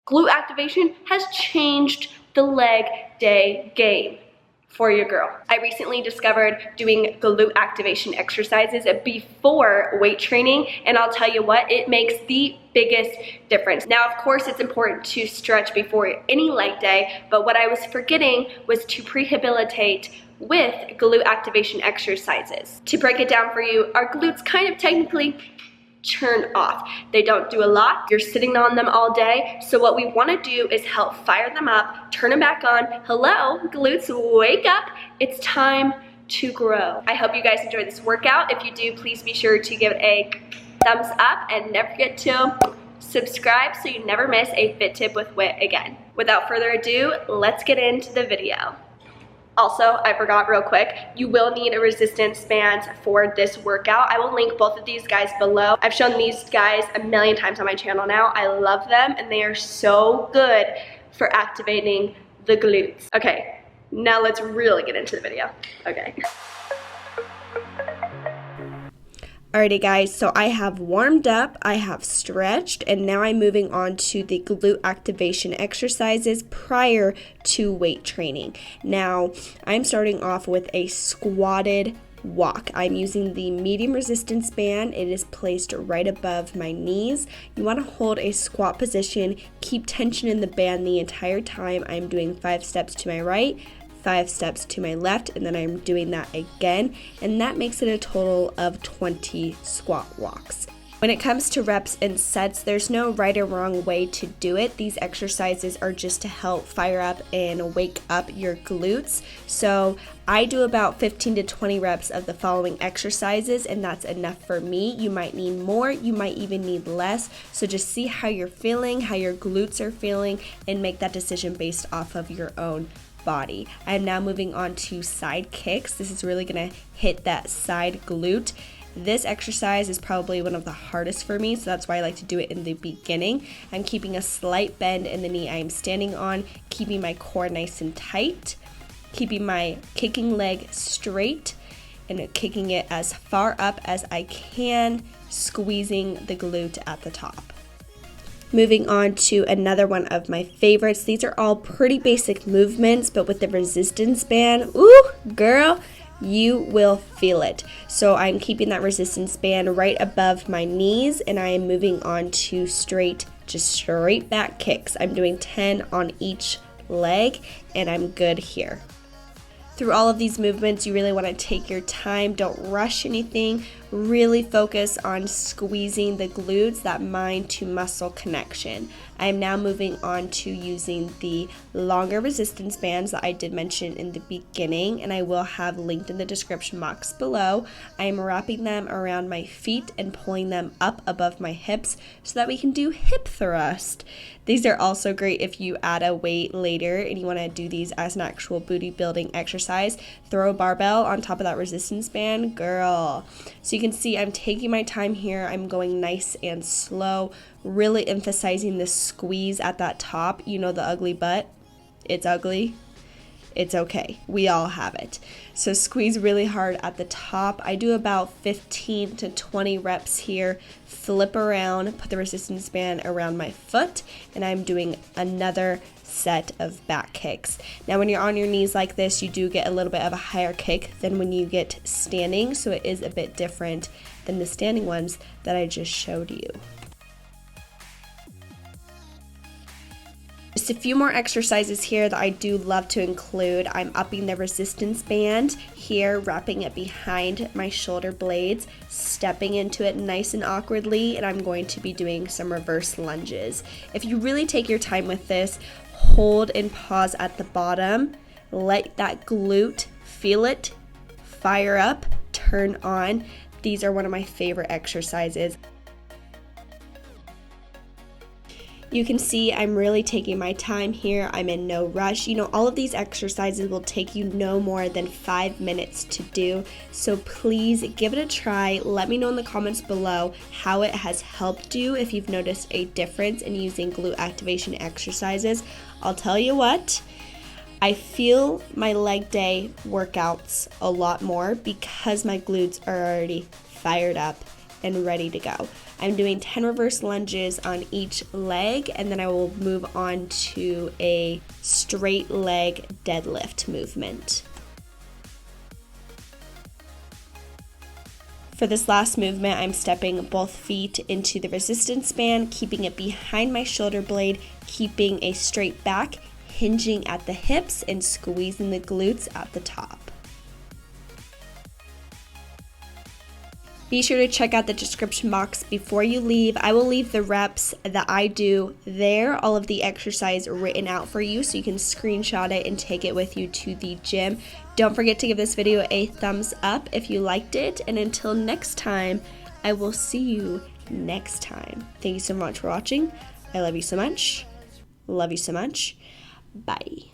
Glute activation has changed the leg day game for your girl. I recently discovered doing glute activation exercises before weight training, and I'll tell you what, it makes the biggest difference. Now, of course, it's important to stretch before any leg day, but what I was forgetting was to prehabilitate with glute activation exercises. To break it down for you, our glutes kind of technically turn off. They don't do a lot. You're sitting on them all day. So what we want to do is help fire them up, turn them back on. Hello, glutes, wake up. It's time to grow. I hope you guys enjoy this workout. If you do, please be sure to give it a thumbs up and never forget to subscribe so you never miss a fit tip with Whit again. Without further ado, let's get into the video. Also, I forgot real quick, you will need a resistance band for this workout. I will link both of these guys below. I've shown these guys a million times on my channel now. I love them and they are so good for activating the glutes. Okay, now let's really get into the video. Okay. Alrighty guys, so I have warmed up, I have stretched, and now I'm moving on to the glute activation exercises prior to weight training. Now, I'm starting off with a squatted walk. I'm using the medium resistance band. It is placed right above my knees. You want to hold a squat position, keep tension in the band the entire time. I'm doing 5 steps to my right, 5 steps to my left, and then I'm doing that again, and that makes it a total of 20 squat walks. When it comes to reps and sets, there's no right or wrong way to do it. These exercises are just to help fire up and wake up your glutes. So I do about 15 to 20 reps of the following exercises, and that's enough for me. You might need more, you might even need less. So just see how you're feeling, how your glutes are feeling, and make that decision based off of your own body. I am now moving on to side kicks. This is really going to hit that side glute. This exercise is probably one of the hardest for me, so that's why I like to do it in the beginning. I'm keeping a slight bend in the knee I am standing on, keeping my core nice and tight, keeping my kicking leg straight, and kicking it as far up as I can, squeezing the glute at the top. Moving on to another one of my favorites. These are all pretty basic movements, but with the resistance band, ooh, girl, you will feel it. So I'm keeping that resistance band right above my knees, and I am moving on to straight back kicks. I'm doing 10 on each leg, and I'm good here. Through all of these movements, you really want to take your time. Don't rush anything. Really focus on squeezing the glutes, that mind to muscle connection. I am now moving on to using the longer resistance bands that I did mention in the beginning, and I will have linked in the description box below. I am wrapping them around my feet and pulling them up above my hips so that we can do hip thrust. These are also great if you add a weight later and you want to do these as an actual booty building exercise. Throw a barbell on top of that resistance band, girl. So you can see I'm taking my time here. I'm going nice and slow, really emphasizing the squeeze at that top. You know the ugly butt? It's ugly. It's okay. We all have it. So squeeze really hard at the top. I do about 15 to 20 reps here. Flip around, put the resistance band around my foot, and I'm doing another set of back kicks. Now when you're on your knees like this, you do get a little bit of a higher kick than when you get standing, so it is a bit different than the standing ones that I just showed you. Just a few more exercises here that I do love to include. I'm upping the resistance band here, wrapping it behind my shoulder blades, stepping into it nice and awkwardly, and I'm going to be doing some reverse lunges. If you really take your time with this, hold and pause at the bottom, let that glute feel it, fire up, turn on. These are one of my favorite exercises. You can see I'm really taking my time here. I'm in no rush. You know, all of these exercises will take you no more than 5 minutes to do. So please give it a try. Let me know in the comments below how it has helped you, if you've noticed a difference in using glute activation exercises. I'll tell you what, I feel my leg day workouts a lot more because my glutes are already fired up and ready to go. I'm doing 10 reverse lunges on each leg, and then I will move on to a straight leg deadlift movement. For this last movement, I'm stepping both feet into the resistance band, keeping it behind my shoulder blade, keeping a straight back, hinging at the hips, and squeezing the glutes at the top. Be sure to check out the description box before you leave. I will leave the reps that I do there, all of the exercise written out for you, so you can screenshot it and take it with you to the gym. Don't forget to give this video a thumbs up if you liked it, and until next time, I will see you next time. Thank you so much for watching. I love you so much. Love you so much. Bye.